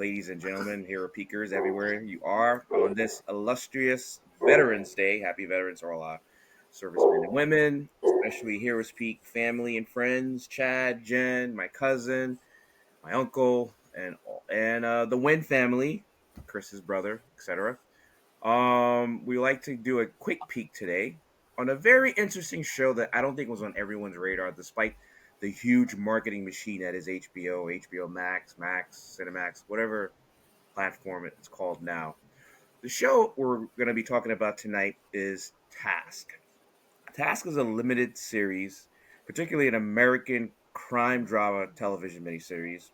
ladies and gentlemen, hero peakers everywhere you are on this illustrious Veterans Day. Happy veterans to all our servicemen and women, especially Heroes Peak family and friends, Chad, Jen, my cousin, my uncle, and the Wynn family, Chris's brother, etc. We like to do a quick peek today on a very interesting show that I don't think was on everyone's radar, despite the huge marketing machine that is HBO, HBO Max, Max, Cinemax, whatever platform it's called now. The show we're going to be talking about tonight is Task. Task is a limited series, particularly an American crime drama television miniseries,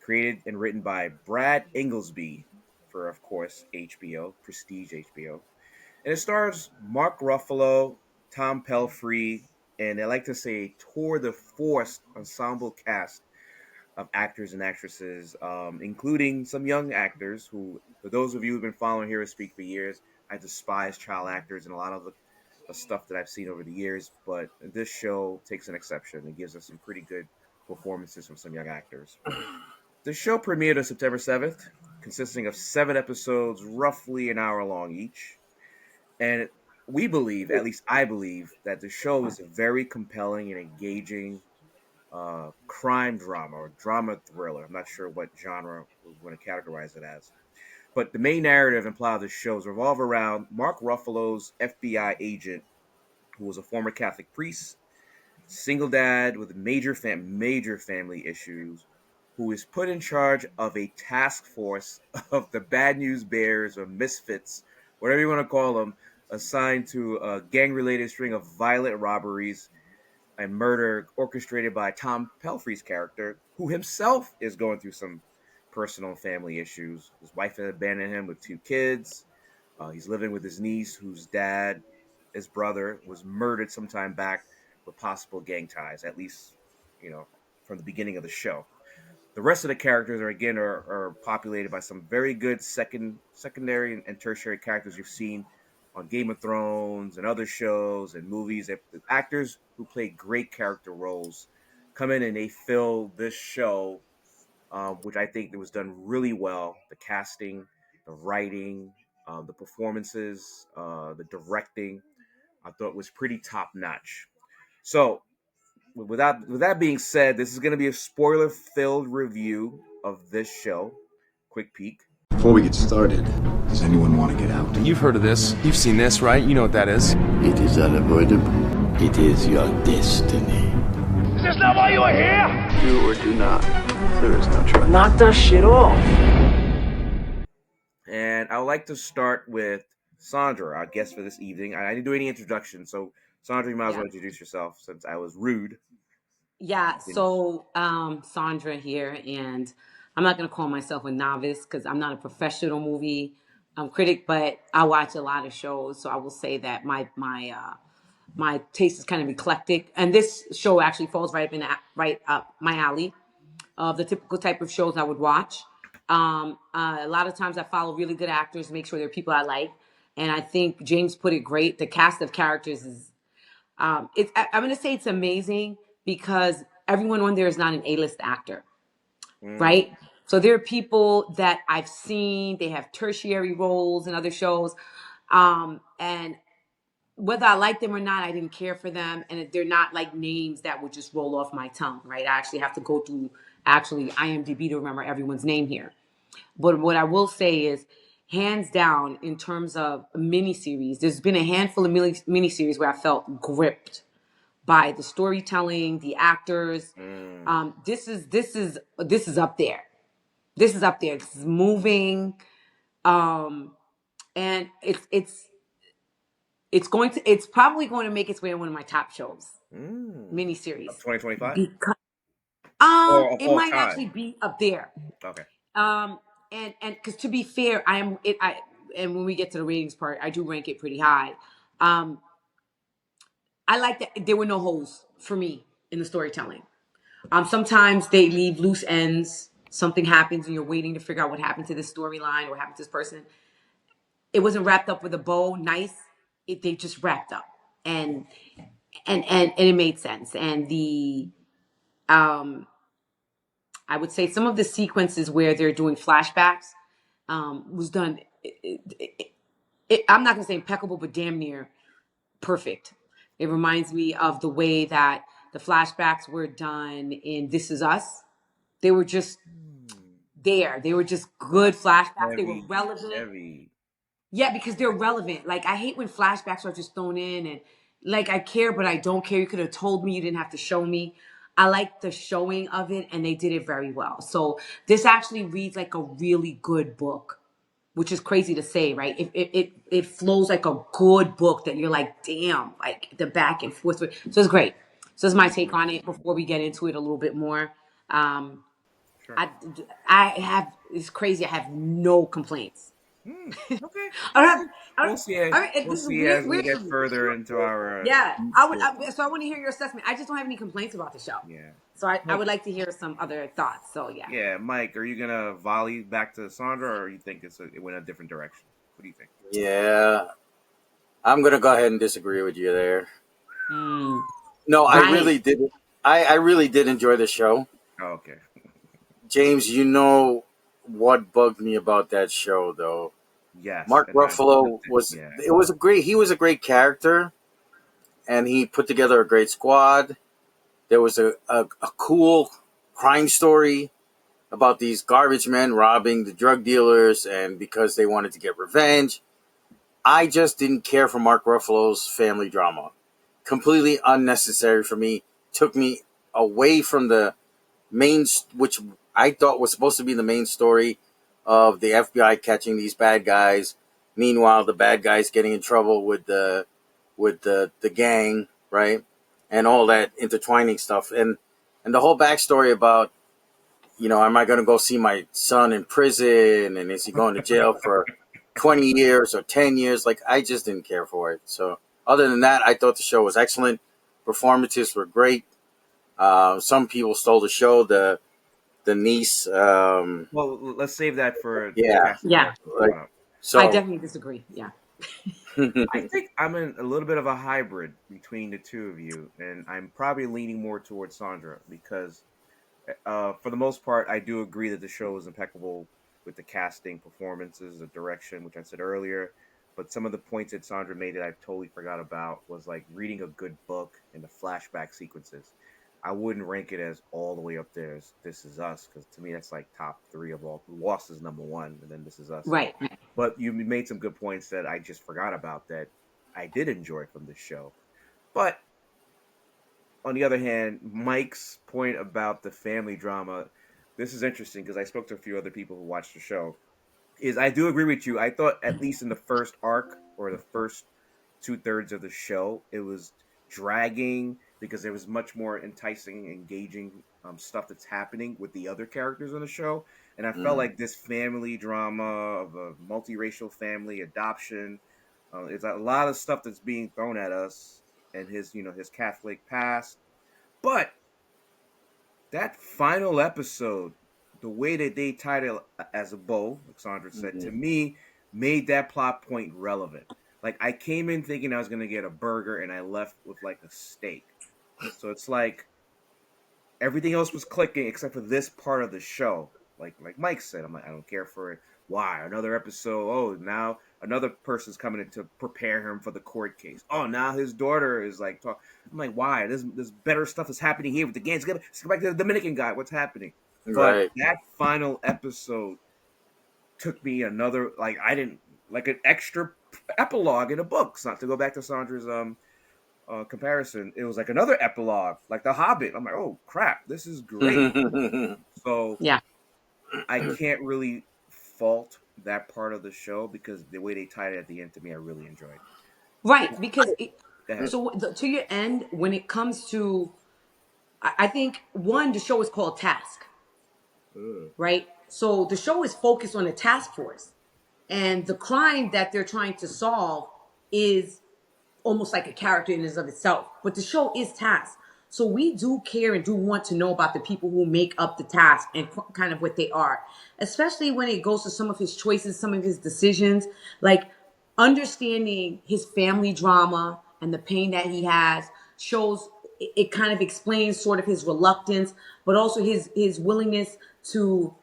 created and written by Brad Inglesby for, of course, HBO, Prestige HBO. And it stars Mark Ruffalo, Tom Pelfrey, and I like to say tour de force ensemble cast of actors and actresses, including some young actors who, for those of you who've been following Hero Speak for years, I despise child actors and a lot of the stuff that I've seen over the years. But this show takes an exception and gives us some pretty good performances from some young actors. The show premiered on September 7th, consisting of 7 episodes, roughly an hour long each. And we believe, at least I believe, that the show is a very compelling and engaging crime drama or drama thriller. I'm not sure what genre we're going to categorize it as. But the main narrative and plot of the shows revolve around Mark Ruffalo's FBI agent, who was a former Catholic priest, single dad with major family issues, who is put in charge of a task force of the Bad News Bears or Misfits, whatever you want to call them, assigned to a gang-related string of violent robberies and murder orchestrated by Tom Pelfrey's character, who himself is going through some personal and family issues. His wife had abandoned him with 2 kids. He's living with his niece, whose dad, his brother, was murdered some time back with possible gang ties, at least, from the beginning of the show. The rest of the characters are populated by some very good secondary and tertiary characters you've seen on Game of Thrones and other shows and movies. The actors who play great character roles come in and they fill this show, which I think that was done really well. The casting, the writing, the performances, the directing, I thought was pretty top notch. So, with that being said, this is going to be a spoiler-filled review of this show. Quick peek. Before we get started, does anyone want to get out? You've heard of this. You've seen this, right? You know what that is. It is unavoidable. It is your destiny. Is this not why you are here? Do or do not. There is no try. Knock that shit off. And I would like to start with Sandra, our guest for this evening. I didn't do any introduction, so Sandra, you might as well introduce yourself since I was rude. Yeah, so Sandra here, and I'm not going to call myself a novice because I'm not a professional movie critic, but I watch a lot of shows, so I will say that my taste is kind of eclectic, and this show actually falls right up my alley of the typical type of shows I would watch. A lot of times I follow really good actors, make sure they're people I like, and I think James put it great. The cast of characters is I'm going to say it's amazing because everyone on there is not an A-list actor, right? So there are people that I've seen, they have tertiary roles in other shows. And whether I like them or not, I didn't care for them. And they're not like names that would just roll off my tongue, right? I actually have to go through IMDb to remember everyone's name here. But what I will say is, hands down, in terms of miniseries, there's been a handful of miniseries where I felt gripped by the storytelling, the actors. This is up there. This is up there. It's moving, and it's probably going to make its way on one of my top shows, miniseries. 2025. Because it might actually be up there. Okay. And because to be fair, and when we get to the ratings part, I do rank it pretty high. I like that there were no holes for me in the storytelling. Sometimes they leave loose ends. Something happens and you're waiting to figure out what happened to this storyline or what happened to this person. It wasn't wrapped up with a bow, nice. They just wrapped up, and it made sense. And the I would say some of the sequences where they're doing flashbacks was done. I'm not gonna say impeccable, but damn near perfect. It reminds me of the way that the flashbacks were done in This Is Us. They were just Hmm. there. They were just good flashbacks. They were Heavy, relevant. heavy. Yeah, because they're relevant. Like I hate when flashbacks are just thrown in and like I care but I don't care. You could have told me, you didn't have to show me. I like the showing of it and they did it very well. So this actually reads like a really good book, which is crazy to say, right? It flows like a good book that you're like, damn, like the back and forth. So it's great. So that's my take on it before we get into it a little bit more. Um, Sure. I, I have, it's crazy. I have no complaints. Hmm. Okay. I don't We'll have. see. I don't. We'll see. I mean, We'll this is see weird. as we Weird for get me. further into our Yeah, deep I would. dive. So I want to hear your assessment. I just don't have any complaints about the show. Yeah. So I Mike, would like to hear some other thoughts. So yeah. yeah, Mike, are you gonna volley back to Sandra, or you think it went a different direction? What do you think? Yeah, I'm gonna go ahead and disagree with you there. Mm, No, I Ryan. really did. I really did enjoy the show. Oh, okay. James, you know what bugged me about that show though? Yes, Mark and I Ruffalo flipped it. was Yeah. it was a great he was a great character and he put together a great squad. There was a cool crime story about these garbage men robbing the drug dealers and because they wanted to get revenge. I just didn't care for Mark Ruffalo's family drama. Completely unnecessary for me. Took me away from the main, which I thought was supposed to be the main story of the FBI catching these bad guys. Meanwhile, the bad guys getting in trouble with the gang, right, and all that intertwining stuff, and the whole backstory about am I going to go see my son in prison, and is he going to jail for 20 years or 10 years? Like I just didn't care for it. So other than that, I thought the show was excellent. Performances were great. Some people stole the show. The niece, Well, let's save that for the yeah, casting Yeah, director. like I so. definitely disagree. Yeah. I think I'm in a little bit of a hybrid between the two of you, and I'm probably leaning more towards Sandra because, for the most part, I do agree that the show is impeccable with the casting, performances, the direction, which I said earlier. But some of the points that Sandra made that I totally forgot about was like reading a good book and the flashback sequences. I wouldn't rank it as all the way up there as This Is Us because to me that's like top three of all. Lost is number one, and then This Is Us. Right. Right. But you made some good points that I just forgot about that I did enjoy from this show. But on the other hand, Mike's point about the family drama, this is interesting because I spoke to a few other people who watched the show. Is I do agree with you. I thought at least in the first arc or the first 2/3 of the show, it was dragging because there was much more enticing, engaging stuff that's happening with the other characters on the show. And I felt Mm, like this family drama of a multiracial family, adoption, it's a lot of stuff that's being thrown at us and his Catholic past. But that final episode, the way that they tied it as a bow, like Sandra said, to mhm. me made that plot point relevant. Like I came in thinking I was gonna get a burger and I left with like a steak. So it's like everything else was clicking except for this part of the show. Like Mike said, I'm like, I don't care for it. Why? Another episode. Oh, now another person's coming in to prepare him for the court case. Oh, now his daughter is like talk. I'm like, why? There's better stuff is happening here with the gangs. Let's go back to the Dominican guy. What's happening? But Right. that final episode took me another like I didn't like an extra epilogue in a book. So not to go back to Sandra's comparison, it was like another epilogue, like The Hobbit. I'm like, oh crap, this is great. So Yeah. I can't really fault that part of the show because the way they tied it at the end to me, I really enjoyed. Right. Because Go ahead. to your end, when it comes to, I think one, the show is called Task, Ugh. right? So the show is focused on a task force, and the crime that they're trying to solve is almost like a character in and of itself. But the show is Task. So we do care and do want to know about the people who make up the task and kind of what they are, especially when it goes to some of his choices, some of his decisions, like understanding his family drama and the pain that he has shows it kind of explains sort of his reluctance, but also his willingness to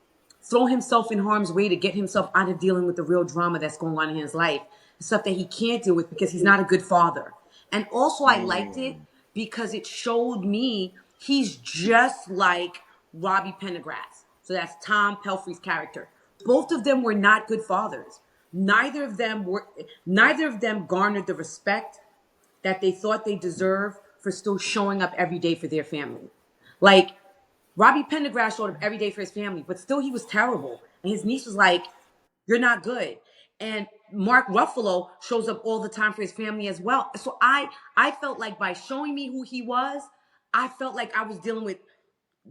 throw himself in harm's way to get himself out of dealing with the real drama that's going on in his life, stuff that he can't deal with because he's not a good father. And also, I liked it Mm. because it showed me he's just like Robbie Pendergrass. So that's Tom Pelfrey's character. Both of them were not good fathers. Neither of them garnered the respect that they thought they deserved for still showing up every day for their family. Like Robbie Pendergrass showed up every day for his family, but still he was terrible. And his niece was like, "You're not good." And Mark Ruffalo shows up all the time for his family as well. So I felt like by showing me who he was, I felt like I was dealing with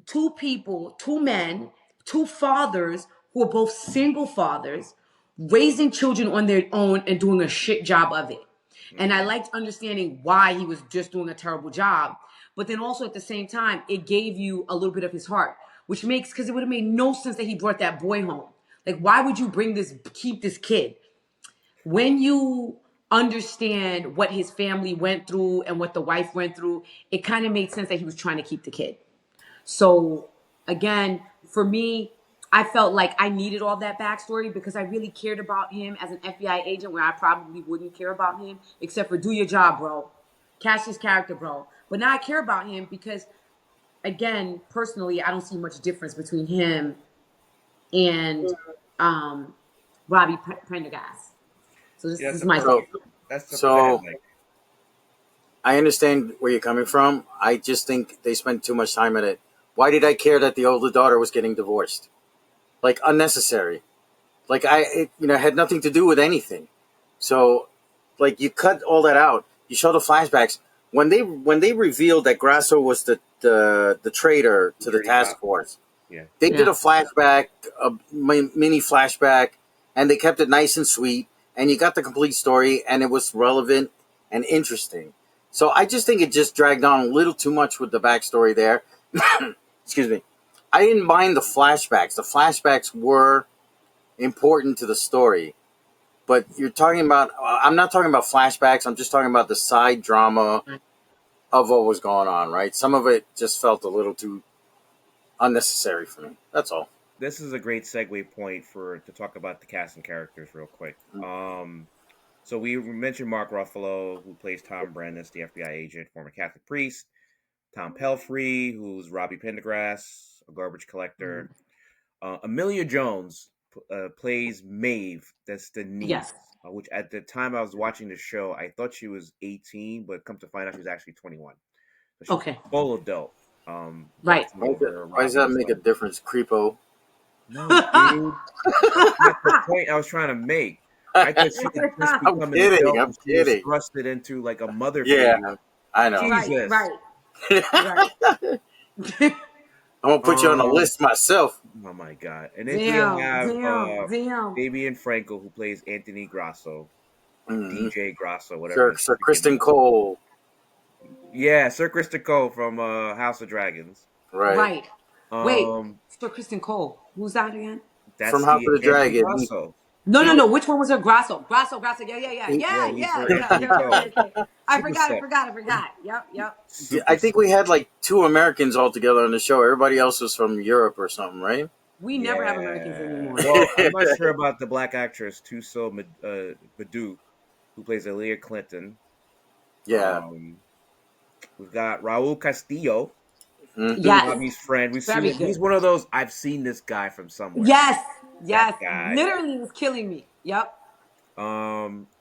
two people, two men, two fathers who are both single fathers, raising children on their own and doing a shit job of it. And I Mm. liked understanding why he was just doing a terrible job. But then also at the same time, it gave you a little bit of his heart, which makes, because it would have made no sense that he brought that boy home. Like, why would you keep this kid? When you understand what his family went through and what the wife went through, it kind of made sense that he was trying to keep the kid. So again, for me, I felt like I needed all that backstory because I really cared about him as an FBI agent where I probably wouldn't care about him except for do your job, bro. Cast his character, bro. But now I care about him because, again, personally, I don't see much difference between him and um, Robbie Prendergast. So this, Yeah, this that's is a my So, thought. perfect. That's a go ahead, so Mike. I understand where you're coming from. I just think they spent too much time in it. Why did I care that the older daughter was getting divorced? Like unnecessary. Like had nothing to do with anything. So, like you cut all that out. You show the flashbacks when they revealed that Grasso was the traitor to the Dirty task cop. force. Yeah. They did Yeah. a flashback, a mini flashback, and they kept it nice and sweet. And you got the complete story, and it was relevant and interesting. So I just think it just dragged on a little too much with the backstory there. Excuse me. I didn't mind the flashbacks. The flashbacks were important to the story. But you're talking about, I'm not talking about flashbacks. I'm just talking about the side drama of what was going on, right? Some of it just felt a little too unnecessary for me. That's all. This is a great segue point for to talk about the cast and characters real quick. So we mentioned Mark Ruffalo, who plays Tom Brandis, the FBI agent, former Catholic priest. Tom Pelfrey, who's Robbie Pendergrass, a garbage collector. Amelia Jones plays Maeve. That's the niece. Yes. Which at the time I was watching the show, I thought she was 18, but come to find out she was actually 21. So she's Okay. full adult. Right. Watching over Why does that Robbie's make a son. difference, creepo? No, dude. That's the point I was trying to make. I thought she had just I'm become an kidding. adult I'm and she was kidding. thrusted into like a mother Yeah, figure. I know. Right. Jesus. Right. Right. I'm gonna put you on a Um. list myself. Oh my god. And then you Damn. have Damn. Damn. Fabian Frankel who plays Anthony Grasso, Mm-hmm. DJ Grasso, whatever Sir, his Sir freaking Kristen Cole, yeah, Sir Krista Cole from House of Dragons. right? Right. Wait. Um, Sir Kristen Cole. Who's that again? From that's House the of the Anthony Dragon. Grasso. No, no, He, no. Which one was her? Grasso. Grasso. Grasso. Yeah, yeah, yeah, he, yeah, Yeah, he's yeah, for yeah. Anthony Okay, okay, okay, Cole. okay. I Super forgot. I set. forgot. I forgot. Yep, yep. Super I think set. we had like two Americans altogether on the show. Everybody else was from Europe or something, right? We never have Americans Yeah. anymore. Well, I'm not sure about the black actress Tuso Badu, who plays Aaliyah Clinton. Yeah. Um, we've got Raul Castillo, Hmm. Yes. Robbie's friend. We've seen Very him. He's good. one of those. I've seen this guy from somewhere. Yes. That Yes. guy. Literally was killing me. Yep.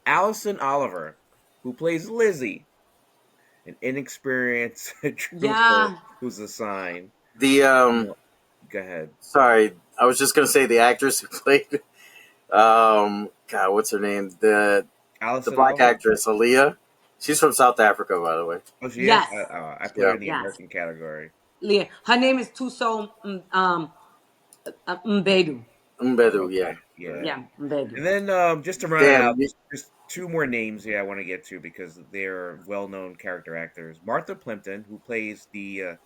Allison Oliver, who plays Lizzie, an inexperienced trooper Yeah. who's assigned. The Go ahead. sorry, I was just gonna say the actress who played God, what's her name? The Allison black Oliver. actress Aaliyah. She's from South Africa, by the way. Oh, she is. Yes. I put her Yeah. in the Yes. American category. Leah. Her name is Tuso Mbedu. Umbedu, yeah. Okay. Yeah. Yeah, Mbedu. And then just to round it Damn. out, just two more names here I want to get to because they're well-known character actors. Martha Plimpton, who plays the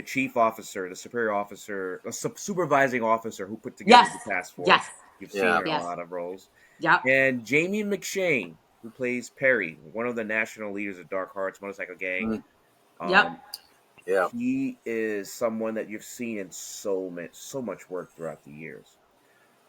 chief officer, the superior officer, a supervising officer who put together Yes. the task Yes. force. You've seen Yeah. her in a Yes. lot of roles. Yep. And Jamie McShane, who plays Perry, one of the national leaders of Dark Hearts Motorcycle Gang. Mm. Yep. Um, Yeah. he is someone that you've seen in so much work throughout the years.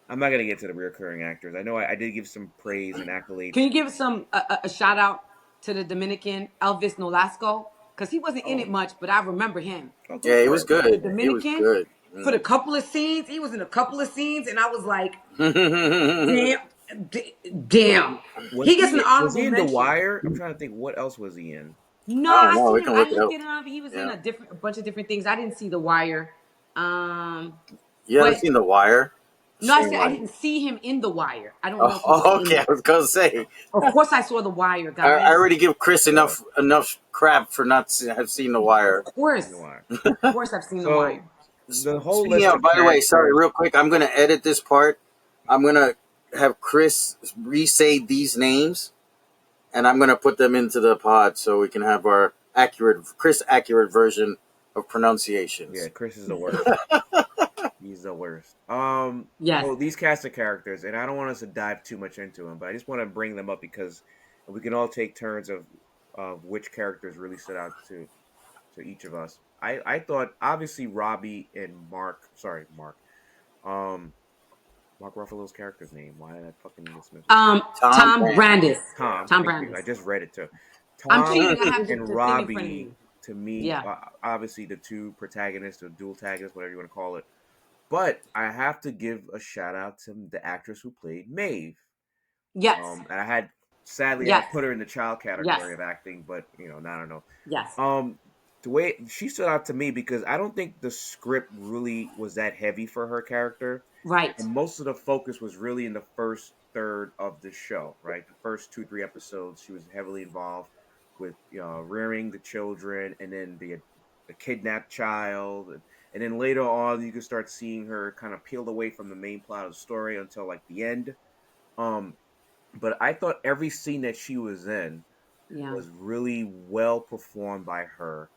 I'm not gonna get to the recurring actors. I know I did give some praise and Can accolades. you give some a shout out to the Dominican Elvis Nolasco? Because he wasn't in it Oh, much, but I remember him. I'll go Yeah, he for was it. The good. He was Dominican good. for the couple of scenes, he was in a couple of scenes, and I was like, Mm. damn, damn. He gets an Was honorable he in The mention. Wire? I'm trying to think. What else was he in? No, I don't I know. seen We him. can I look it looked up. it up. He was in Yeah. a bunch of different things. I didn't see The Wire. You haven't But seen The Wire? no, I Shame said I on you. didn't see him in The Wire. I don't know Oh, if he was in okay. I it. was gonna say. Of course, I saw The Wire, I guys. already give Chris Yeah, enough crap for not have seen The Wire. in The Wire. Of course, I've seen The So Wire. the whole Speaking list of, of by the way, sorry, characters. real quick, I'm gonna edit this part. I'm gonna have Chris re-say these names, and I'm gonna put them into the pod so we can have our accurate version of Yeah, pronunciations. Chris is the worst. He's the worst. Yes. So these cast of characters, and I don't want us to dive too much into them, but I just want to bring them up because we can all take turns of which characters really stood out to each of us. I thought obviously Robbie and um, Mark Ruffalo's character's name. Why did I fucking dismiss it? Tom Tom Brand. Brandis. Tom. Tom Thank you. I Brandis. just read it too. I'm Tom cheating. I have and the thing in front of Robbie, me. to me, Yeah. obviously the two protagonists or dual antagonists, whatever you want to call it. But I have to give a shout out to the actress who played Maeve. Yes. And I had sadly I Yes. put her in the child Yes. category of acting, but I don't know. Yes. The way she stood out to me because I don't think the script really was that heavy for her character. Right. And most of the focus was really in the first third of the show, right? The first 2 3 episodes, she was heavily involved with rearing the children, and then the kidnapped child, and then later on, you can start seeing her kind of peeled away from the main plot of the story until like the end. Um, but I thought every scene that she was in Yeah. was really well performed by her.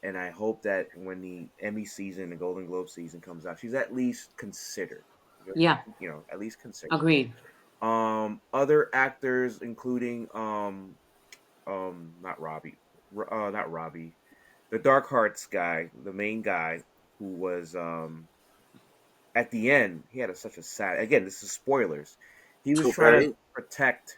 And I hope that when the Emmy season, the Golden Globe season comes out, she's at least considered. Yeah. At least considered. Agreed. Other actors, including not Robbie, the Dark Hearts guy, the main guy who was at the end, he had such a sad. Again, this is spoilers. He was Two trying to Perry. protect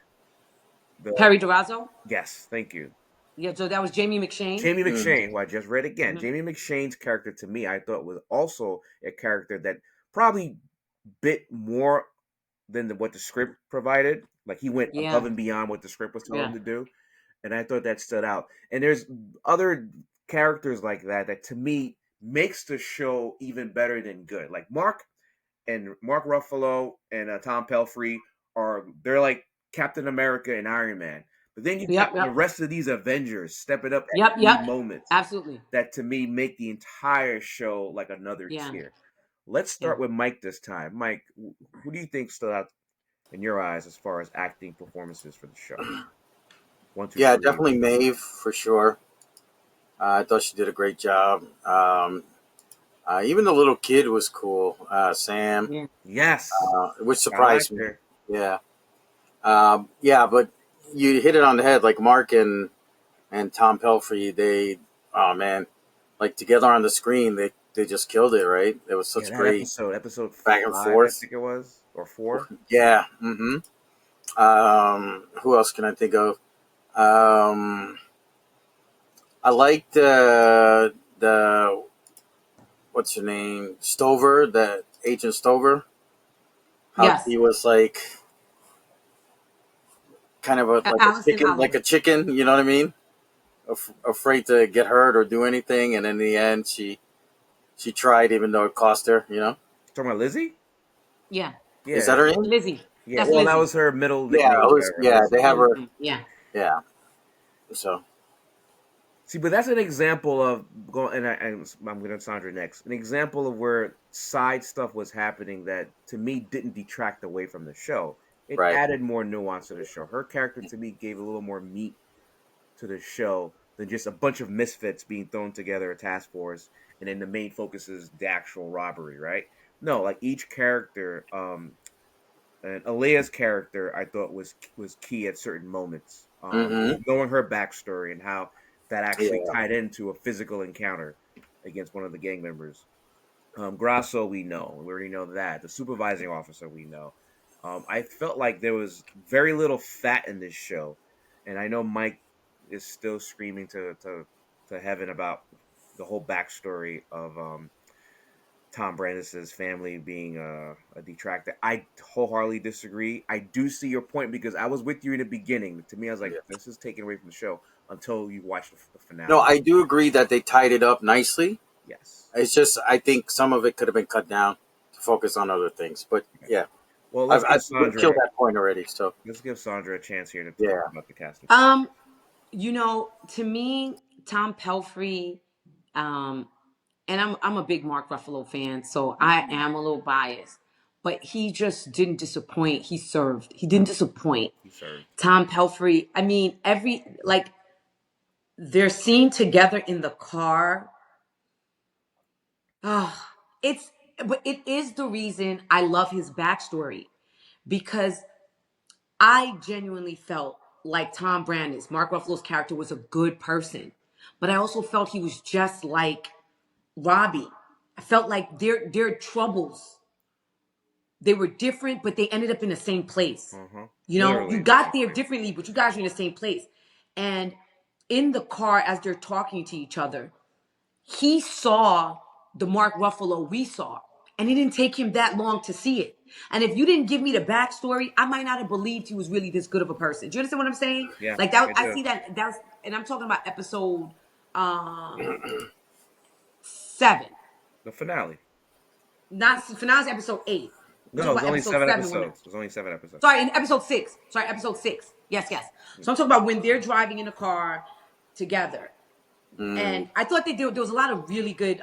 the. Perry Durazo. Yes, thank you. Yeah. So that was Jamie McShane. Jamie Mm. McShane, who I just read again. Hmm. Jamie McShane's character to me, I thought was also a character that probably bit more than what the script provided. Like he went above Yeah. and beyond what the script was telling him Yeah. to do, and I thought that stood out. And there's other characters like that to me makes the show even better than good. Like Mark Ruffalo and Tom Pelfrey they're like Captain America and Iron Man. But then you got Yep. the Yep. rest of these Avengers stepping up Yep. at key Yep. moments Absolutely. that to me make the entire show like another Yeah. tier. Let's Yeah. start with Mike this time. Mike, who do you think stood out in your eyes as far as acting performances for the show? One, two, Yeah, three. definitely Maeve for sure. I thought she did a great job. Even the little kid was cool, Sam, Yeah. Yes, which I liked surprised me. her. Yeah, yeah, but you hit it on the head. Like Mark and Tom Pelfrey, they, oh man, like together on the screen, they just killed it. Right? It was Yeah, such that great episode back and 5, I forth. think it was, or 4. Yeah. Mm-hmm. Who else can I think of? Um, I liked the what's her name, Stover, the Agent Stover. How Yes. he was like kind of like a Allison chicken, like Hollywood. a chicken. You know what I mean? Afraid to get hurt or do anything, and in the end, she tried, even though it cost her. You know? Talking about Lizzie? Yeah. Is Yeah, that her name? Lizzie. yeah. That's Well, that Lizzie. was her middle Yeah, nickname, it was. whatever, Yeah, they Lizzie. have Yeah. her. Yeah. Yeah. So. See, but that's an example of going, and I'm going to Sandra next. An example of where side stuff was happening that to me didn't detract away from the show. It Right. added more nuance to the show. Her character to me gave a little more meat to the show than just a bunch of misfits being thrown together, a task force, and then the main focus is the actual robbery, right? No, like each character, and Alea's character, I thought was key at certain moments. Mm-hmm. Knowing her backstory and how that actually Yeah. tied into a physical encounter against one of the gang members. Grasso, we already know that. The supervising officer, we know. I felt like there was very little fat in this show, and I know Mike is still screaming to heaven about the whole backstory of Tom Brandis's family being a detractor. I wholeheartedly disagree. I do see your point because I was with you in the beginning. To me, I was like, Yeah. this is taken away from the show until you watch the No, finale. I do agree that they tied it up nicely. Yes. It's just I think some of it could have been cut down to focus on other things. But Okay. yeah, Well, I've killed that point already. So let's give Sandra a chance here to talk yeah. about the cast and crew. Um, to me, Tom Pelfrey, um, and I'm a big Mark Ruffalo fan, so I am a little biased. But he just didn't disappoint. He served. He didn't disappoint. He served. Tom Pelfrey. I mean, their scene together in the car. Ah, but it is the reason I love his backstory because I genuinely felt like Tom Brandis, Mark Ruffalo's character, was a good person, but I also felt he was just like Robbie. I felt like their troubles, they were different, but they ended up in the same place. Uh-huh. You know, Literally you in the got same there place. differently, but you guys are in the same place. And in the car, as they're talking to each other, he saw the Mark Ruffalo we saw. And it didn't take him that long to see it. And if you didn't give me the backstory, I might not have believed he was really this good of a person. Do you understand what I'm saying? Yeah, Like that, I I do. see that. That's, and I'm talking about episode 7. The finale. Not finale's episode 8. We're No, talking it was about only episode seven 7 when episodes. It was only 7 episodes. sorry, in episode 6. Sorry, episode 6. Yes, yes. So I'm talking about when they're driving in a car together. Mm, And I thought there was a lot of really good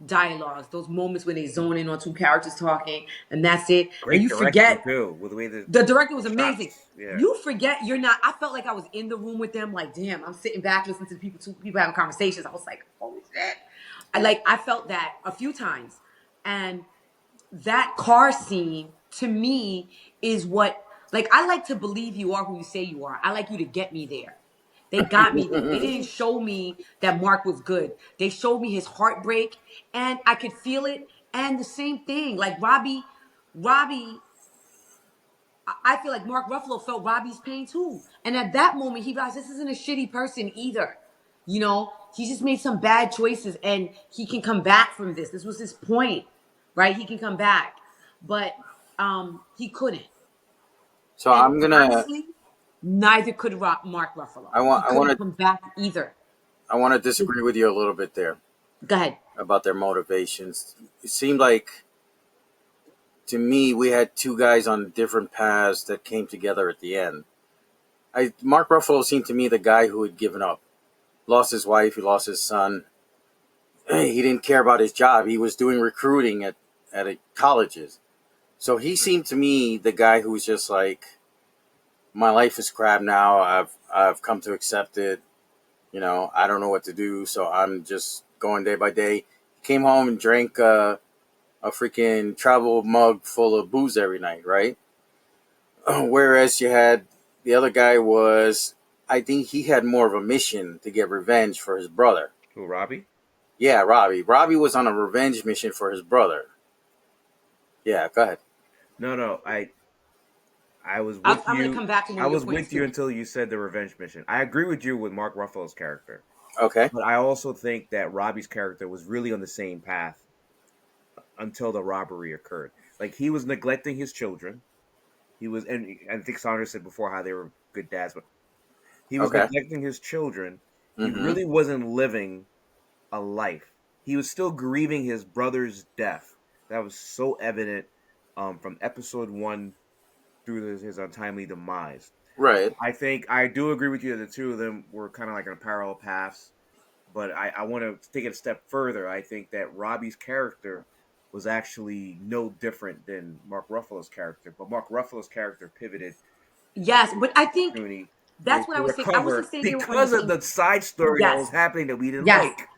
dialogues, those moments when they zone in on two characters talking, and that's it. And Great you directing forget too, with the way the director was the amazing. shots. Yeah. You forget you're not. I felt like I was in the room with them. Like, damn, I'm sitting back listening to two people having conversations. I was like, holy shit. I felt that a few times, and that car scene to me is what I like to believe you are who you say you are. I like you to get me there. They got me there. They didn't show me that Mark was good. They showed me his heartbreak and I could feel it. And the same thing, like Robbie, I feel like Mark Ruffalo felt Robbie's pain too. And at that moment, he realized this isn't a shitty person either. You know, he just made some bad choices and he can come back from this. This was his point, right? He can come back. But he couldn't. so And I'm gonna. honestly, neither could Mark Ruffalo. I He want. I want couldn't to. come back either. I want to disagree with you a little bit there Go ahead. about their motivations. It seemed like to me we had two guys on different paths that came together at the end. Mark Ruffalo seemed to me the guy who had given up, lost his wife, he lost his son. He didn't care about his job. He was doing recruiting at colleges. So he seemed to me the guy who was just like, my life is crap now. I've come to accept it. You know, I don't know what to do, so I'm just going day by day. He came home and drank a freaking travel mug full of booze every night, right? Whereas you had the other guy was, I think he had more of a mission to get revenge for his brother. Who, Robbie? Yeah, Robbie. Robbie was on a revenge mission for his brother. Yeah, go ahead. No. I was with I'm going to you. come back to one I of your was points with you too. until you said the revenge mission. I agree with you with Mark Ruffalo's character, Okay. but I also think that Robbie's character was really on the same path until the robbery occurred. Like he was neglecting his children. He was, and I think Sandra said before how they were good dads, but he was Okay. neglecting his children. He Mm-hmm. really wasn't living a life. He was still grieving his brother's death. That was so evident from episode 1 through his untimely demise. Right. I think I do agree with you that the two of them were kind of like on parallel paths, but I want to take it a step further. I think that Robbie's character was actually no different than Mark Ruffalo's character, but Mark Ruffalo's character pivoted Yes, but I think opportunity that's what I to was saying. I wasn't recover saying they were on the because of same. the side story that was Yes, happening that we didn't yes, like.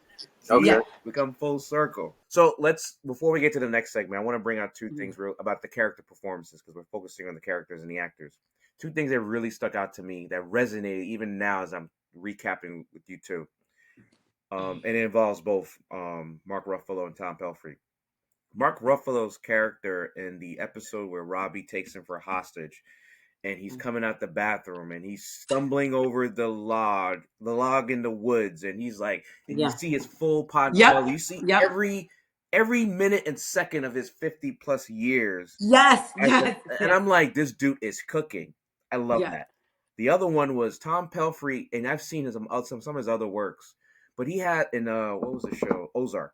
See, Okay. yes. we come full circle. So let's, before we get to the next segment, I want to bring out two things real about the character performances because we're focusing on the characters and the actors. Two things that really stuck out to me that resonated even now as I'm recapping with you too. And it involves both Mark Ruffalo and Tom Pelfrey. Mark Ruffalo's character in the episode where Robbie takes him for a hostage, and he's coming out the bathroom and he's stumbling over the log in the woods, and he's like, and you Yeah. see his full potential. Yep. You see Yep. every minute and second of his 50 plus years Yes. as a, Yes. and Yes. I'm like, this dude is cooking. I love Yeah. that. The other one was Tom Pelfrey, and I've seen some of his other works, but he had in what was the show, Ozark.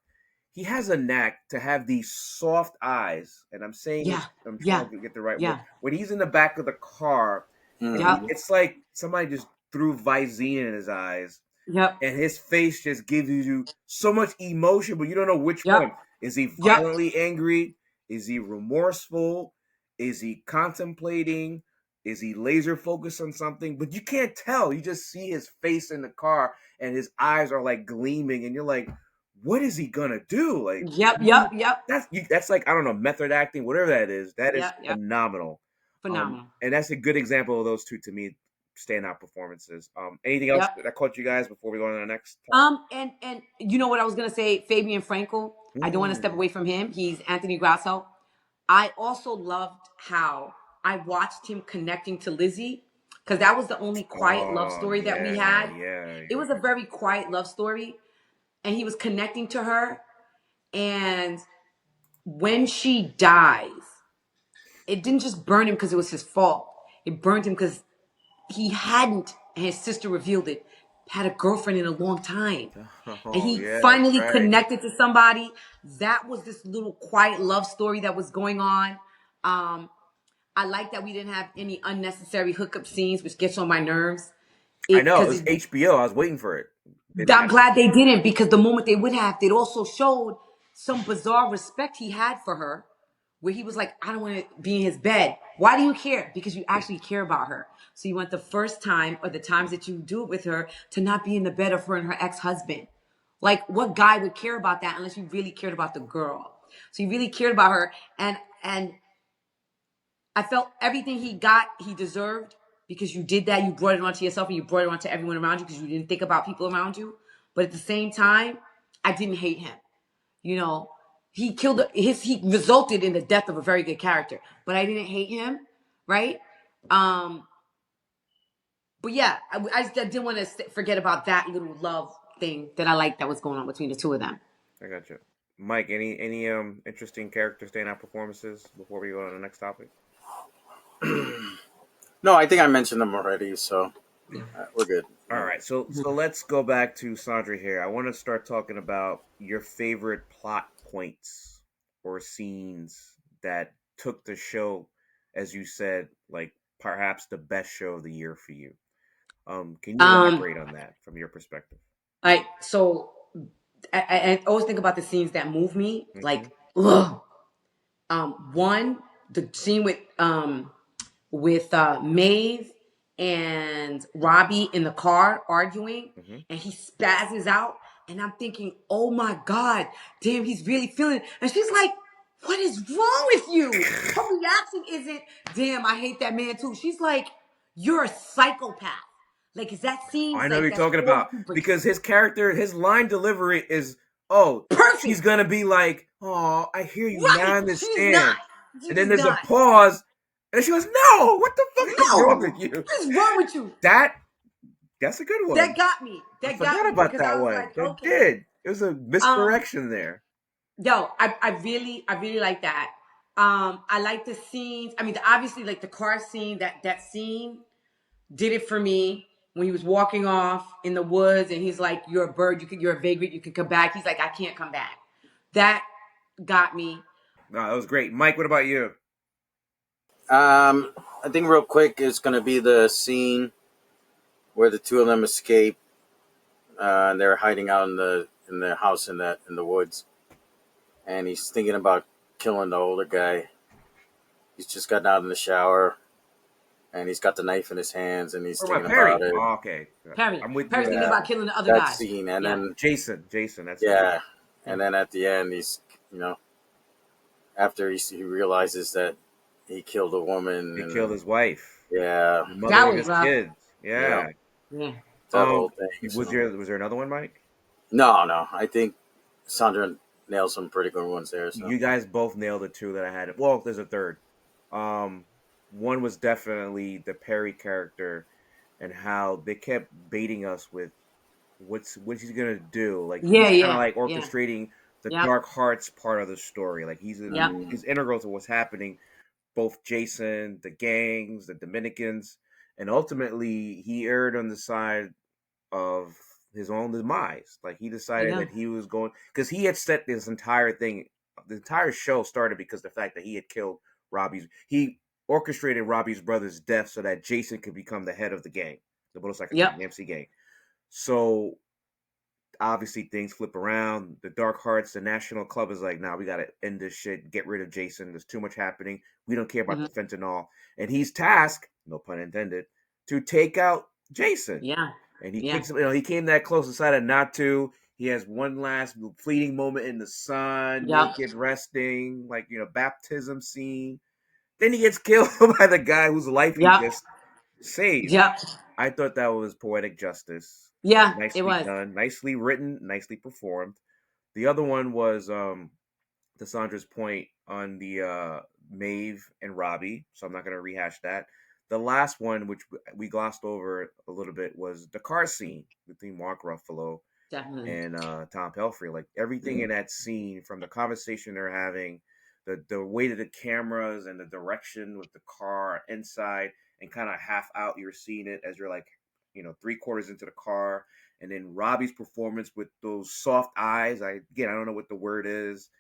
He has a knack to have these soft eyes, and I'm saying Yeah. it. I'm Yeah. trying to get the right word. Yeah. When he's in the back of the car, and Yep. it's like somebody just threw Visine in his eyes, Yep. and his face just gives you so much emotion, but you don't know which Yep. one. Is he Yep. violently angry? Is he remorseful? Is he contemplating? Is he laser focused on something? But you can't tell. You just see his face in the car, and his eyes are like gleaming, and you're like, "What is he gonna do?" Like Yep. Yep. Yep. that's like, I don't know, method acting, whatever that is. That is Yep. Yep. phenomenal. Phenomenal. And that's a good example of those two to me standout performances. Anything else Yep. that caught you guys before we go on to the next? And you know what I was gonna say, Fabian Frankel. I don't want to step Mm. away from him. He's Anthony Grasso. I also loved how I watched him connecting to Lizzie, because that was the only quiet love Oh story that we yeah, had. yeah. It was a very quiet love story, and he was connecting to her. And when she dies, it didn't just burn him because it was his fault. It burned him because he hadn't, and his sister revealed it, had a girlfriend in a long time. And Oh he yeah, that's finally right. connected to somebody. That was this little quiet love story that was going on. I like that we didn't have any unnecessary hookup scenes, which gets on my nerves. I It know it because was HBO. I was waiting for it. Didn't I'm happen. glad they didn't, because the moment they would have, they'd also showed some bizarre respect he had for her, where he was like, I don't want to be in his bed. Why do you care? Because you actually care about her. So you want the first time, or the times that you do it with her, to not be in the bed of her and her ex-husband. Like, what guy would care about that unless you really cared about the girl? So you really cared about her, and I felt everything he got, he deserved, because you did that. You brought it onto yourself, and you brought it onto everyone around you, because you didn't think about people around you. But at the same time, I didn't hate him. You know, he resulted in the death of a very good character, but I didn't hate him, right? Um, but yeah, I didn't want to forget about that little love thing that I liked that was going on between the two of them. I got you, Mike. Any interesting character standout performances before we go on to the next topic? No, I think I mentioned them already, so Yeah. we're good. All right, so let's go back to Sandra here. I want to start talking about your favorite plot points or scenes that took the show, as you said, like perhaps the best show of the year for you. Can you Um, elaborate on that from your perspective? so I always think about the scenes that move me, Hmm. like, ugh. One, the scene with Maeve and Robbie in the car arguing, Hmm. and he spazzes out, and I'm thinking, oh my god, damn, he's really feeling it. And she's like, what is wrong with you? Her reaction isn't, damn, I hate that man too. She's like, you're a psychopath. Like, is that I scene's know what like, you're that's talking all about you because project. his character, his line delivery is, "Oh, she's Perfect. gonna be like, oh, I hear you, now I Right. She's not. understand," She and then just there's a not. pause, and she goes, "No, what the fuck is wrong No. with you?" What is wrong with you? That that's a good That one. got me. I That got forgot me about because that I was one. like, That okay. did. It was a Um, misdirection there. yo, I really like that. I like the scenes. I mean, obviously, like the car scene. That scene did it for me when he was walking off in the woods, and he's like, "You're a bird. You're a vagrant. You can come back." He's like, "I can't come back." That got me. No, that was great. Mike, what about you? I think real quick is going to be the scene where the two of them escape. And they're hiding out in their house in the woods, and he's thinking about killing the older guy. He's just gotten out in the shower, and he's got the knife in his hands, and he's Or my thinking about Perry? it. Oh, okay, Perry. I'm with Perry's you on thinking Yeah, that about one. killing the other that guy. scene, and Yeah. then Jason, that's his name. yeah, Yeah. and then at the end, he's after he realizes that he killed a woman, He killed and his wife, yeah, the mother That of was his rough. kids. yeah. Yeah, Yeah. that whole thing. Was So there another one, Mike? no, I think Sandra nailed some pretty good ones there. So You guys both nailed the two that I had. Well, there's a third. Um, One was definitely the Perry character and how they kept baiting us with what he's gonna do. Like Yeah, he's kind of yeah, like yeah. orchestrating the Yep, dark hearts part of the story. Like yep. he's integral to what's happening. Both Jason, the gangs, the Dominicans, and ultimately he erred on the side of his own demise. Like he There you decided go. that he was going because he had set this entire thing. The entire show started because the fact that he had killed Robbie's. He orchestrated Robbie's brother's death so that Jason could become the head of the gang, the motorcycle gang, Yep. the MC gang. So obviously things flip around. The Dark Hearts, the National Club is like, nah, we gotta end this shit, get rid of Jason. There's too much happening. We don't care about Hmm. the fentanyl. And he's tasked, no pun intended, to take out Jason. Yeah, And he yeah. kicks him, he came that close, decided not to. He has one last fleeting moment in the sun, Yep, naked, resting, like, baptism scene. Then he gets killed by the guy whose life he yep, just saved. yep. I thought that was poetic justice. Yeah, it Nicely was. done, nicely written, nicely performed. The other one was to Sandra's point on the Maeve and Robbie, so I'm not going to rehash that. The last one, which we glossed over a little bit, was the car scene between Mark Ruffalo Definitely. and Tom Pelfrey. Like everything in that scene, from the conversation they're having, the weight of the cameras and the direction with the car inside and kind of half out, you're seeing it as you're like, three quarters into the car, and then Robbie's performance with those soft eyes. I don't know what the word is.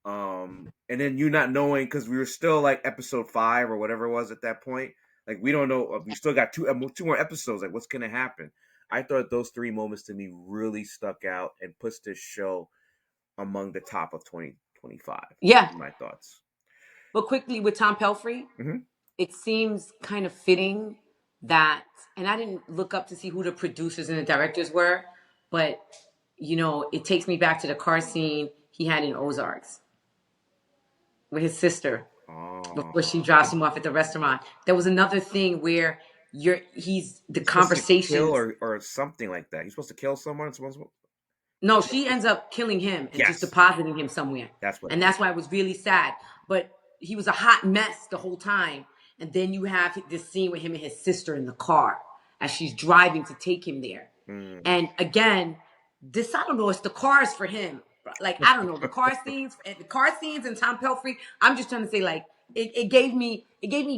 And then you not knowing because we were still like episode 5 or whatever it was at that point. Like we don't know. We still got two more episodes. Like what's gonna happen? I thought those three moments to me really stuck out and puts this show among the top of 2025. Yeah, My thoughts. but quickly with Tom Pelfrey, Mm-hmm. it seems kind of fitting that, and I didn't look up to see who the producers and the directors were, but it takes me back to the car scene he had in Ozarks with his sister before Oh, she drops him off at the restaurant. There was another thing where he's the he's supposed to kill conversations. or something like that. He's supposed to kill someone. No, she ends up killing him and just Yes, depositing him somewhere. that's what it And was. that's why it was really sad. But he was a hot mess the whole time. And then you have this scene with him and his sister in the car as she's driving to take him there. Mm. And again, this, I don't know, it's the cars for him. Like, I don't know, the car scenes and Tom Pelfrey, I'm just trying to say, like, it gave me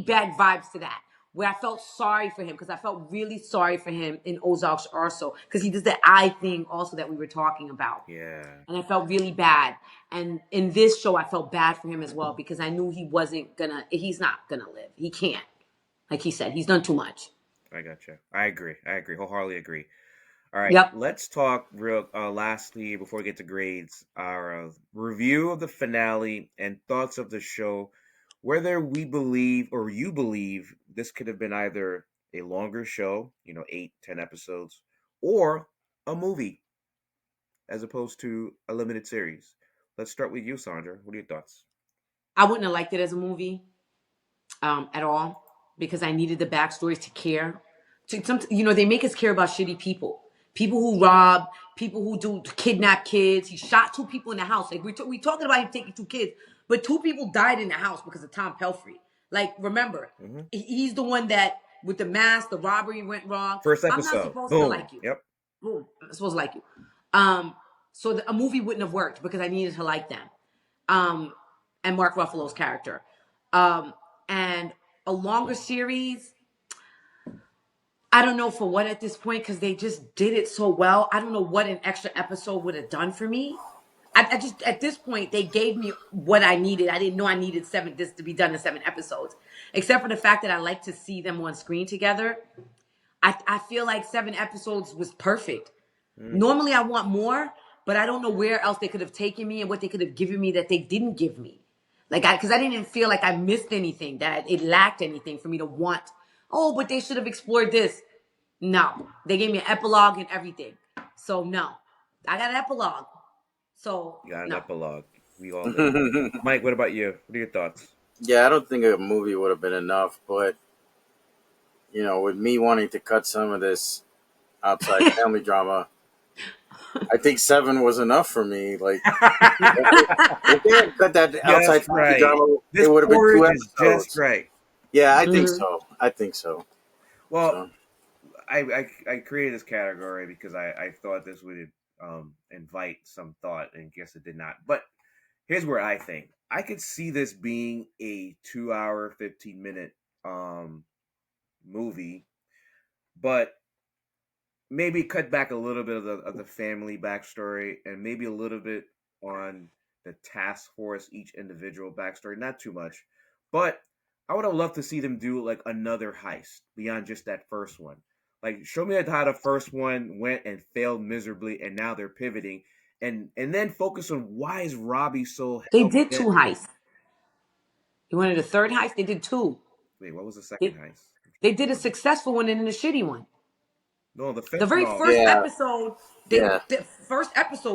bad vibes to that. Where I felt sorry for him because I felt really sorry for him in Ozarks also because he does the eye thing also that we were talking about, Yeah, and I felt really bad. And in this show, I felt bad for him as well because I knew he's not gonna live. He can't. Like he said, he's done too much. I gotcha. I agree. Wholeheartedly agree. All right, Yep. let's talk real lastly before we get to grades. Our review of the finale and thoughts of the show. Whether we believe or you believe this could have been either a longer show, 8, 10 episodes, or a movie as opposed to a limited series. Let's start with you, Sandra. What are your thoughts? I wouldn't have liked it as a movie at all because I needed the backstories to care. They make us care about shitty people who rob, people who do kidnap kids. He shot 2 people in the house. Like we talking about him taking 2 kids, but 2 people died in the house because of Tom Pelfrey. Like remember, Hmm. he's the one that with the mask, the robbery went wrong. First I'm not episode. supposed to Boom. like you. Yep. Boom. I'm supposed to like you. So a movie wouldn't have worked because I needed to like them. Um, and Mark Ruffalo's character. Um, and a longer series, I don't know for what at this point because they just did it so well. I don't know what an extra episode would have done for me. I just at this point they gave me what I needed. I didn't know I needed this to be done in 7 episodes, except for the fact that I like to see them on screen together. I feel like 7 episodes was perfect. Mm, Normally I want more, but I don't know where else they could have taken me and what they could have given me that they didn't give me. Like because I didn't feel like I missed anything, that it lacked anything for me to want. Oh, but they should have explored this. No, they gave me an epilogue and everything. So no, I got an epilogue. So you got an no. epilogue. We all did. Mike, what about you? What are your thoughts? yeah, I don't think a movie would have been enough, but with me wanting to cut some of this outside family drama. I think 7 was enough for me. Like if they had cut that outside Just family right. drama, This it would have been two porridge is just episodes. right. Yeah, I think Mhm. so. I think so. Well, So I created this category because I thought this would invite some thought, and guess it did not. But here's where I think I could see this being a 2 hour, 15 minute movie, but maybe cut back a little bit of the family backstory and maybe a little bit on the task force, each individual backstory, not too much. But I would have loved to see them do like another heist beyond just that first one. Like show me how the first one went and failed miserably and now they're pivoting, and then focus on why is Robbie so They hell did two bent. heists. You wanted a third heist? They did two. Wait, what was the second They, heist? they did a successful one and then a shitty one. No, the The very fentanyl. first yeah, episode, yeah.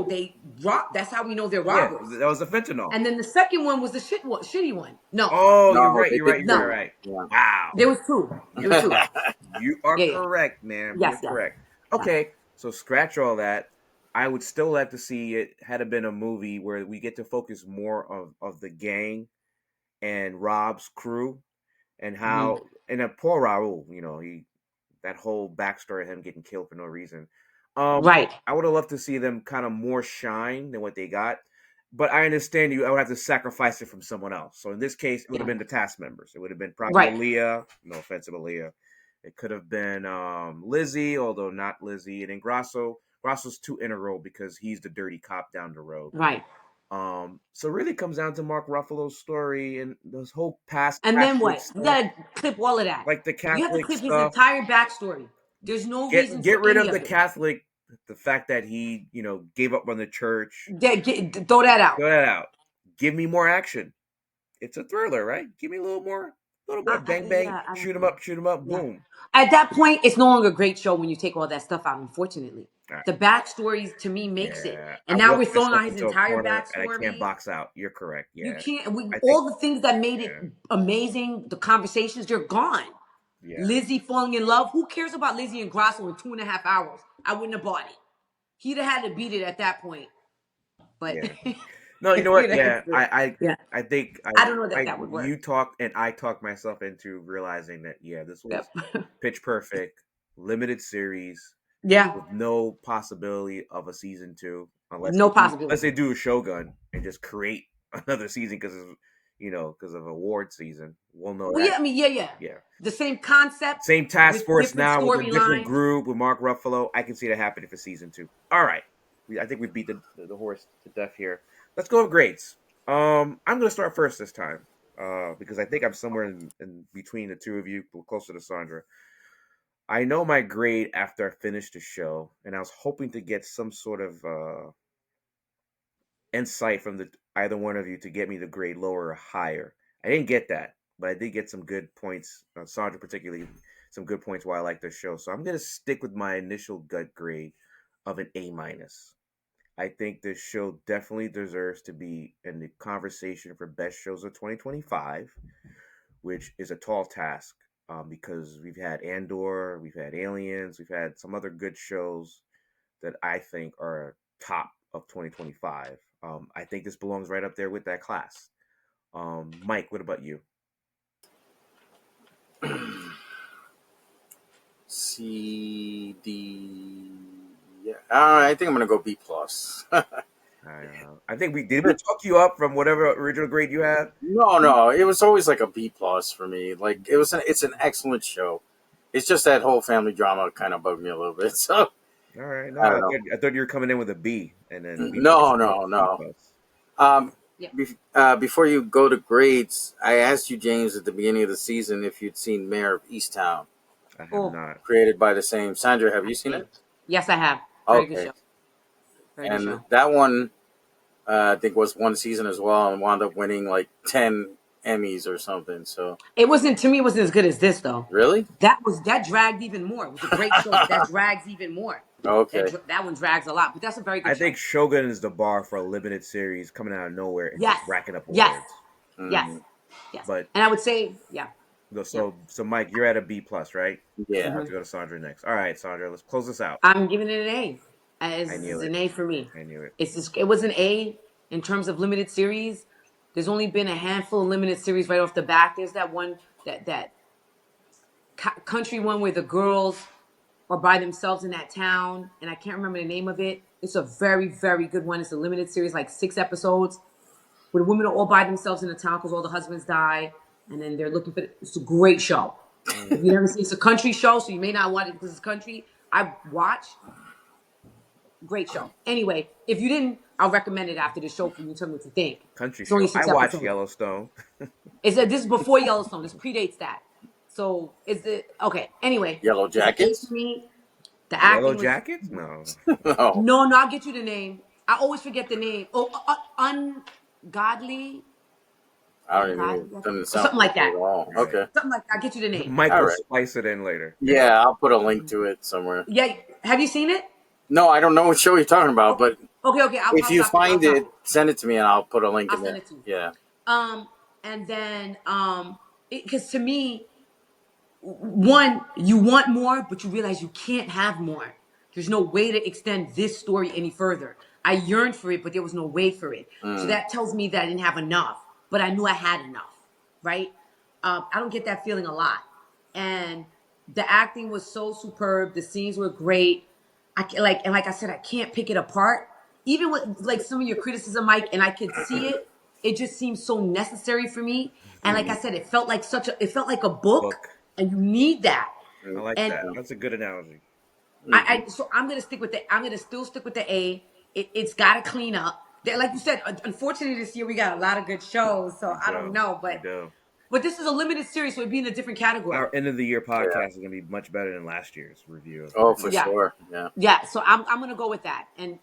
they robbed. That's how we know they're Yeah, robbers. that was the fentanyl. And then the second one was the shitty one. No, Oh, you're No, right. they You're did right. You're right. no, two. Right. Yeah. Wow. there was two. There was two. You are Yeah, yeah. correct, ma'am. Yes, You're yes, correct. yes. Okay, so scratch all that. I would still like to see it had it been a movie where we get to focus more of the gang and Rob's crew and Mhm. how and a poor Raul, he that whole backstory of him getting killed for no reason. Right, I would have loved to see them kind of more shine than what they got. But I understand you. I would have to sacrifice it from someone else. So in this case, it would have yeah, been the task members. It would have been probably right. Aaliyah. No offense to Aaliyah. It could have been Lizzie, although not Lizzie. And then Grasso. Grasso's too integral because he's the dirty cop down the road. Right. So it really comes down to Mark Ruffalo's story and this whole past And then Catholic what? You stuff, gotta clip all of that. like the You have to Catholic clip his stuff. entire backstory. There's no Get reason for get rid any of of the it. Catholic, the fact that he gave up on the church. Throw that out. Throw that out. Give me more action. It's a thriller, right? Give me a little more bang bang, Yeah, I don't know. shoot 'em up, Yeah. boom. At that point, it's no longer a great show when you take all that stuff out, unfortunately. All right. The backstories to me makes it. Yeah, I And now we're walked throwing myself out his into a entire corner and I can't backstory. box out. You're correct. You Yeah, can't I think. all the things that made it Yeah, amazing, the conversations, they're gone. yeah, Lizzie falling in love. Who cares about Lizzie and Grasso in 2.5 hours? I wouldn't have bought it. He'd have had to beat it at that point. But yeah. No, you know what? Yeah, yeah. I think I don't know that I that would work. you talked and I talked myself into realizing that this was Yep. pitch perfect, limited series Yeah. with no possibility of a season two No unless possibility. they do a Shogun and just create another season because of award season. We'll know Well, that. yeah, I mean, yeah, yeah. Yeah. The same concept Same task with force different now with a different storylines. group with Mark Ruffalo. I can see that happening for season two. All right. I think we beat the horse to death here. Let's go with grades. I'm gonna start first this time. Because I think I'm somewhere in between the two of you, closer to Sandra. I know my grade after I finished the show, and I was hoping to get some sort of insight from the either one of you to get me the grade lower or higher. I didn't get that, but I did get some good points. Sandra, particularly, some good points why I like this show. So I'm gonna stick with my initial gut grade of an A minus. I think this show definitely deserves to be in the conversation for best shows of 2025, which is a tall task because we've had Andor, we've had Aliens, we've had some other good shows that I think are top of 2025. I think this belongs right up there with that class. Mike, what about you? CD. Yeah, I think I'm gonna go B plus. I think we talk you up from whatever original grade you had. No, it was always like a B plus for me. Like it's an excellent show. It's just that whole family drama kind of bugged me a little bit. So All right, no, I don't know. I thought you were coming in with a B, and then we No, up no, to B no. plus. Um, Yeah. before you go to grades, I asked you, James, at the beginning of the season if you'd seen Mayor of Easttown, I have Oh, not. created by the same Sandra. Have you I've seen seen it? it. Yes, I have. Very good Okay, show. Very good and show. that one I think was one season as well, and wound up winning like 10 Emmys or something. So It wasn't to me. It wasn't as good as this though. really, That dragged even more. It was a great show, but that drags even more. okay, That one drags a lot, but that's a very I good show. think Shogun is the bar for a limited series coming out of nowhere and just Yes, racking up yes, awards. yes, Mhm. yes. But And I would say, yeah, Yep. So Mike, you're at a B plus, right? So Yeah. I have to go to Sandra next. All right, Sandra, let's close this out. I'm giving it an A. I It's knew it. an A for me. I knew it. It was an A in terms of limited series. There's only been a handful of limited series right off the back. There's that one that country one where the girls are by themselves in that town, and I can't remember the name of it. It's a very very good one. It's a limited series, like 6 episodes, where the women are all by themselves in the town because all the husbands die, and then they're looking for. It's a great show. If you never seen, it's a country show, so you may not watch it because it's country. I watch. Great show. Anyway, if you didn't, I'll recommend it after the show for you. Tell me what you think. Country It's only show. I six watched episodes. Yellowstone. This is before Yellowstone. This predates that. So is it okay? Anyway, Yellow it's an A Jackets? for me. The Yellow acting was Jackets? No. No. no. I'll get you the name. I always forget the name. Oh, ungodly, I don't even, ungodly, doesn't or sound something like familiar that. at all. All right. Okay. Something like that. I'll get you the name. Mike All will right. splice it in later. Yeah, I'll put a link to it somewhere. Yeah. Have you seen it? No, I don't know what show you're talking about, Okay. but Okay. if I'll you drop it. I'll find drop it, it. send it to me and I'll put a link I'll in send there. it to you. Yeah. And then because to me, one, you want more, but you realize you can't have more. There's no way to extend this story any further. I yearned for it, but there was no way for it. So Mm. that tells me that I didn't have enough, but I knew I had enough, right? I don't get that feeling a lot. And the acting was so superb. The scenes were great. Like I said, I can't pick it apart. Even with like some of your criticism, Mike, and I could see it. It just seems so necessary for me. And like I said, it felt like a book, Book. and you need that. I like And that. That's a good analogy. so I'm gonna stick with I'm gonna still stick with the A. It's got to clean up. Like you said, unfortunately this year we got a lot of good shows, so We I don't do. know, We do. but this is a limited series, so it'd be in a different category. Our end of the year Yeah. podcast is gonna be much better than last year's review of Oh, Red for Notice. Yeah, sure. Yeah. yeah. So I'm gonna go with that, and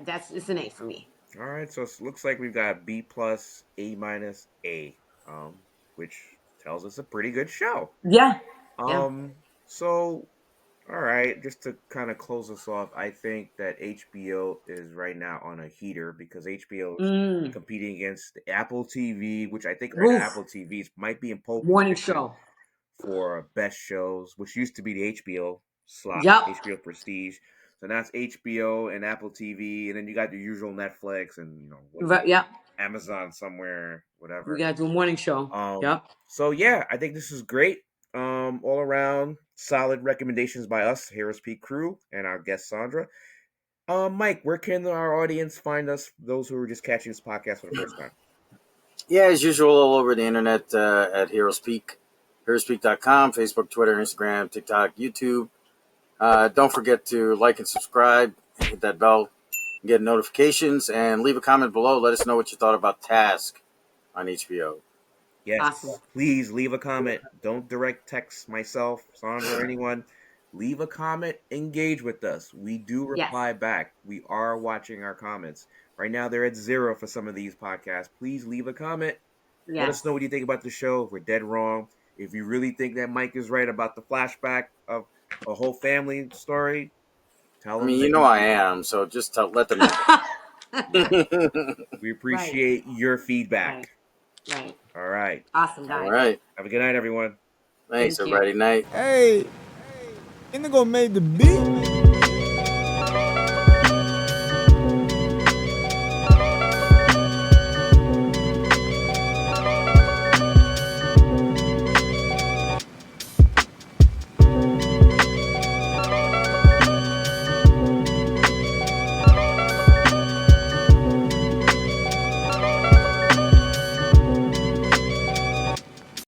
that's it's an A for me. All right, so it looks like we've got B plus, A minus, A, which tells us a pretty good show. Yeah, yeah. Um, so all right, just to kind of close us off, I think that HBO is right now on a heater because HBO is Mm. competing against the Apple TV, which I think right now Roof Apple TVs might be in pole morning position show. for best shows, which used to be the HBO slot, Yep. HBO Prestige. So now it's HBO and Apple TV, and then you got the usual Netflix and Yep. Amazon somewhere, We whatever. gotta do a morning show. Um, Yep. so yeah, I think this is great. All around solid recommendations by us, Harris P Crew, and our guest Sandra. Mike, where can our audience find us? Those who are just catching this podcast for the first time. Yeah, as usual, all over the internet at Heroes Peak, heroespeak.com, Facebook, Twitter, Instagram, TikTok, YouTube. Don't forget to like and subscribe, and hit that bell, and get notifications, and leave a comment below. Let us know what you thought about Task on HBO. Yes, Awesome. please leave a comment. Don't direct text myself, Sandra, or anyone. Leave a comment. Engage with us. We do Yes. reply back. We are watching our comments. Right now, they're at 0 for some of these podcasts. Please leave a comment. Let us Yes. know what you think about the show. If we're dead wrong. If you really think that Mike is right about the flashback of a whole family story, tell I him mean, that you know I am, so just let them know. we Right. appreciate your feedback. Right. Right. All right. Awesome, All guys. right. Have a good night, everyone. Thanks, Thank you. everybody. Night. Hey, Indigo made the beat.